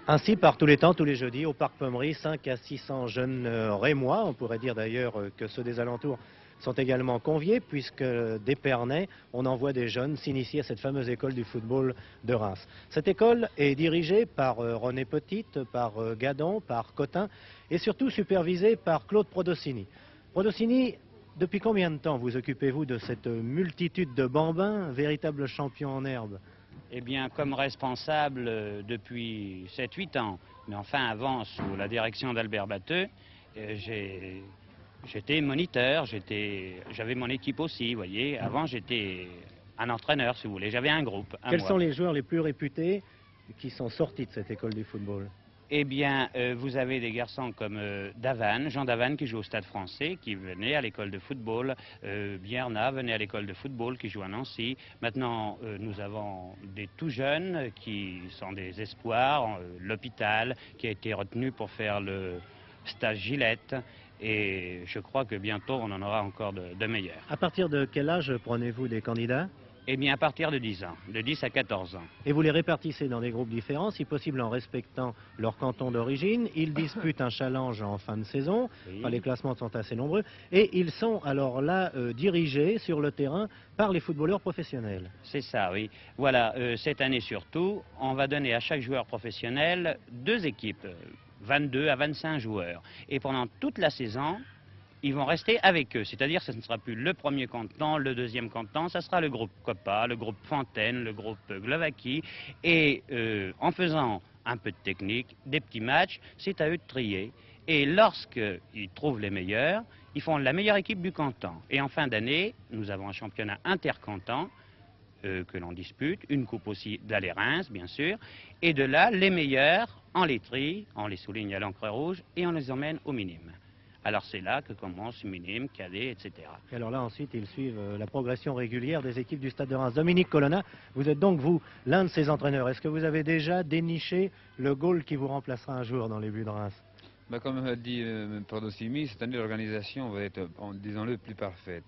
Ainsi, par tous les temps, tous les jeudis, au Parc Pommery, 5 à 600 jeunes rémois, on pourrait dire d'ailleurs que ceux des alentours sont également conviés, puisque d'Épernay, on envoie des jeunes s'initier à cette fameuse école du football de Reims. Cette école est dirigée par René Petite, par Gadon, par Cotin, et surtout supervisée par Claude Prodocini. Prodocini, depuis combien de temps vous occupez-vous de cette multitude de bambins, véritables champions en herbe? Eh bien, comme responsable depuis 7-8 ans, mais enfin avant, sous la direction d'Albert Batteux, j'étais moniteur, j'avais mon équipe aussi, vous voyez. Avant, j'étais un entraîneur, si vous voulez, j'avais un groupe, Quels moi. sont les joueurs les plus réputés qui sont sortis de cette école du football? Eh bien, vous avez des garçons comme Davanne, Jean Davanne qui joue au Stade Français, qui venait à l'école de football. Bierna venait à l'école de football, qui joue à Nancy. Maintenant, nous avons des tout jeunes qui sont des espoirs. L'hôpital qui a été retenu pour faire le stage Gillette. Et je crois que bientôt, on en aura encore de meilleurs. À partir de quel âge prenez-vous des candidats? Eh bien, à partir de 10 ans, de 10 à 14 ans. Et vous les répartissez dans des groupes différents, si possible en respectant leur canton d'origine. Ils disputent un challenge en fin de saison, Oui. enfin, les classements sont assez nombreux, et ils sont alors là dirigés sur le terrain par les footballeurs professionnels. C'est ça, oui. Voilà, cette année surtout, on va donner à chaque joueur professionnel 2 équipes, 22 à 25 joueurs. Et pendant toute la saison, ils vont rester avec eux, c'est-à-dire que ce ne sera plus le premier canton, le deuxième canton, ça sera le groupe Copa, le groupe Fontaine, le groupe Glovaki, et en faisant un peu de technique, des petits matchs, c'est à eux de trier. Et lorsqu'ils trouvent les meilleurs, ils font la meilleure équipe du canton. Et en fin d'année, nous avons un championnat intercanton que l'on dispute, une coupe aussi d'Aller-Reims, bien sûr, et de là, les meilleurs, on les trie, on les souligne à l'encre rouge, et on les emmène au minime. Alors c'est là que commence minime, cadet, etc. Et alors là, ensuite, ils suivent la progression régulière des équipes du Stade de Reims. Dominique Colonna, vous êtes donc, vous, l'un de ces entraîneurs. Est-ce que vous avez déjà déniché le goal qui vous remplacera un jour dans les buts de Reims? Comme a dit Prodocini, cette année l'organisation va être, disons-le, plus parfaite.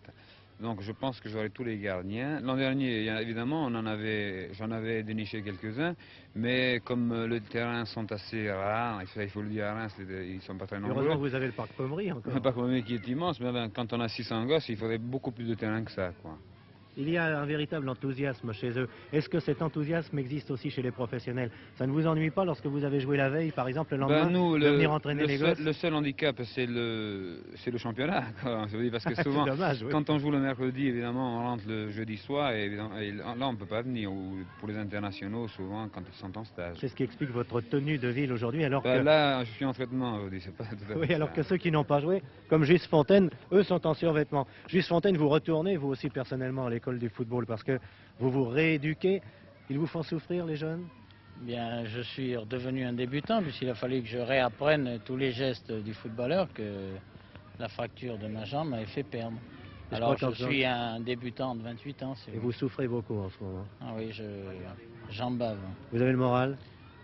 Donc je pense que j'aurai tous les gardiens. L'an dernier, évidemment, j'en avais déniché quelques-uns, mais comme les terrains sont assez rares, il faut le dire à Reims, ils ne sont pas très nombreux. Heureusement que vous avez le Parc Pommery encore. Le Parc Pommery qui est immense, mais quand on a 600 gosses, il faudrait beaucoup plus de terrain que ça, quoi. Il y a un véritable enthousiasme chez eux. Est-ce que cet enthousiasme existe aussi chez les professionnels? Ça ne vous ennuie pas lorsque vous avez joué la veille, par exemple, le lendemain, de venir entraîner les gosses? Le seul handicap, c'est le championnat, quoi. Parce que souvent, dommage, oui. Quand on joue le mercredi, évidemment, on rentre le jeudi soir, et là, on ne peut pas venir. Ou pour les internationaux, souvent, quand ils sont en stage. C'est ce qui explique votre tenue de ville aujourd'hui, alors que... Là, je suis en traitement, aujourd'hui, c'est pas tout à fait Oui, alors ça. que ceux qui n'ont pas joué, comme Juste Fontaine, eux sont en survêtement. Juste Fontaine, vous retournez, vous aussi, personnellement, à l'école du football, parce que vous vous rééduquez. Ils vous font souffrir, les jeunes? Bien, je suis redevenu un débutant, puisqu'il a fallu que je réapprenne tous les gestes du footballeur que la fracture de ma jambe m'avait fait perdre. Alors, je suis un débutant de 28 ans. Et vous souffrez beaucoup en ce moment? Ah oui, j'en bave. Vous avez le moral?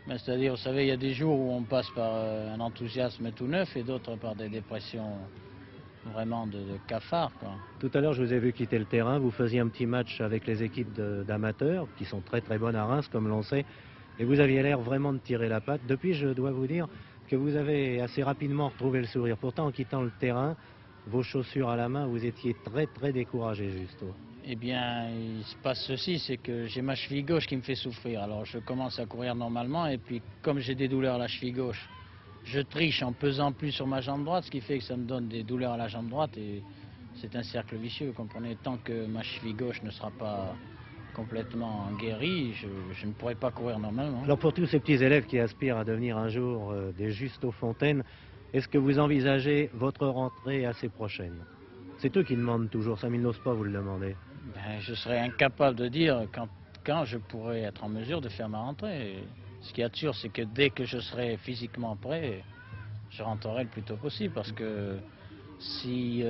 C'est-à-dire, vous savez, il y a des jours où on passe par un enthousiasme tout neuf et d'autres par des dépressions vraiment de cafard, quoi. Tout à l'heure, je vous ai vu quitter le terrain. Vous faisiez un petit match avec les équipes d'amateurs, qui sont très très bonnes à Reims, comme l'on sait. Et vous aviez l'air vraiment de tirer la patte. Depuis, je dois vous dire que vous avez assez rapidement retrouvé le sourire. Pourtant, en quittant le terrain, vos chaussures à la main, vous étiez très très découragé, Justo. Eh bien, il se passe ceci, c'est que j'ai ma cheville gauche qui me fait souffrir. Alors, je commence à courir normalement, et puis, comme j'ai des douleurs à la cheville gauche, je triche en pesant plus sur ma jambe droite, ce qui fait que ça me donne des douleurs à la jambe droite, et c'est un cercle vicieux, vous comprenez. Tant que ma cheville gauche ne sera pas complètement guérie, je ne pourrai pas courir normalement. Alors pour tous ces petits élèves qui aspirent à devenir un jour des Justo Fontaine, est-ce que vous envisagez votre rentrée assez prochaine? C'est eux qui demandent toujours, ça, ils n'osent pas vous le demander. Ben, je serais incapable de dire quand je pourrais être en mesure de faire ma rentrée. Ce qui est sûr, c'est que dès que je serai physiquement prêt, je rentrerai le plus tôt possible, parce que si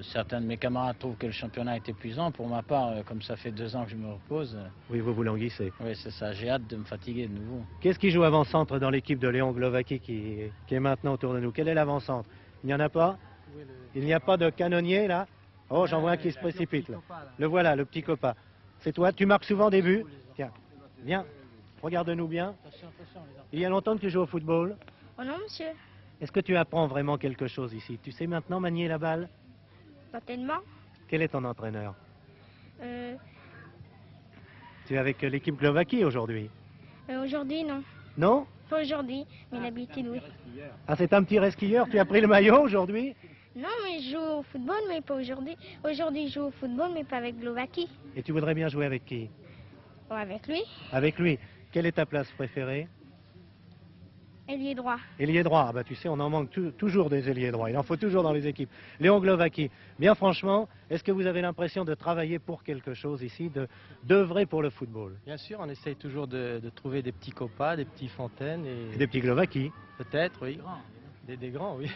certains de mes camarades trouvent que le championnat est épuisant, pour ma part, comme ça fait 2 ans que je me repose... Oui, vous vous languissez. Oui, c'est ça, j'ai hâte de me fatiguer de nouveau. Qu'est-ce qui joue avant-centre dans l'équipe de Léon Glovaki qui est maintenant autour de nous? Quel est l'avant-centre? Il n'y en a pas? Il n'y a pas de canonnier, là? Oh, j'en vois un qui se précipite, là. Le voilà, le petit copain. C'est toi, tu marques souvent des buts? Tiens, viens. regarde-nous bien. Attention, attention, les enfants. Il y a longtemps que tu joues au football. Oh non, monsieur, Est-ce que tu apprends vraiment quelque chose ici? Tu sais maintenant manier la balle? pas tellement. Quel est ton entraîneur? Euh, Tu es avec l'équipe Glovaquie aujourd'hui? Aujourd'hui, non. Non? Pas aujourd'hui, mais d'habitude, oui. Ah, c'est un petit resquilleur, tu as pris le maillot aujourd'hui? Non, mais je joue au football, mais pas aujourd'hui. Aujourd'hui, je joue au football, mais pas avec Glovaki. Et tu voudrais bien jouer avec qui? Ou avec lui. Avec lui. Quelle est ta place préférée? Ailier droit. Ailier droit. Ah bah, tu sais, on en manque toujours des ailiers droits. Il en faut toujours dans les équipes. Léon Glovaki, bien franchement, est-ce que vous avez l'impression de travailler pour quelque chose ici, d'œuvrer pour le football? Bien sûr, on essaye toujours de trouver des petits copas, des petits fontaines et Des petits Glovaki. peut-être, oui, des grands, oui.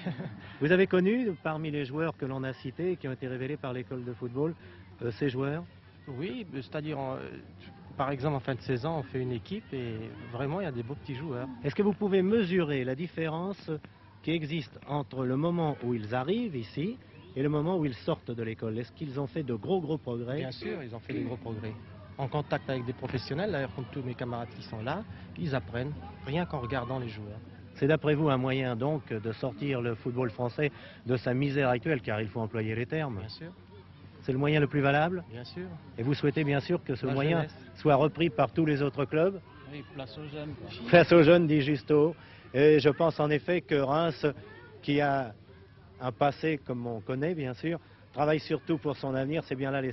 Vous avez connu, parmi les joueurs que l'on a cités, qui ont été révélés par l'école de football, ces joueurs? Oui, c'est-à-dire, par exemple, en fin de saison, on fait une équipe et vraiment, il y a des beaux petits joueurs. Est-ce que vous pouvez mesurer la différence qui existe entre le moment où ils arrivent ici et le moment où ils sortent de l'école? Est-ce qu'ils ont fait de gros progrès? Bien sûr, ils ont fait des gros progrès. En contact avec des professionnels, d'ailleurs, comme tous mes camarades qui sont là, ils apprennent, rien qu'en regardant les joueurs. C'est d'après vous un moyen donc de sortir le football français de sa misère actuelle, car il faut employer les termes. Bien sûr, C'est le moyen le plus valable? bien sûr. Et vous souhaitez bien sûr que ce La moyen jeunesse. soit repris par tous les autres clubs? Oui, place aux jeunes. quoi. Face aux jeunes, dit Justo. Et je pense en effet que Reims, qui a un passé comme on connaît bien sûr, travaille surtout pour son avenir. C'est bien là les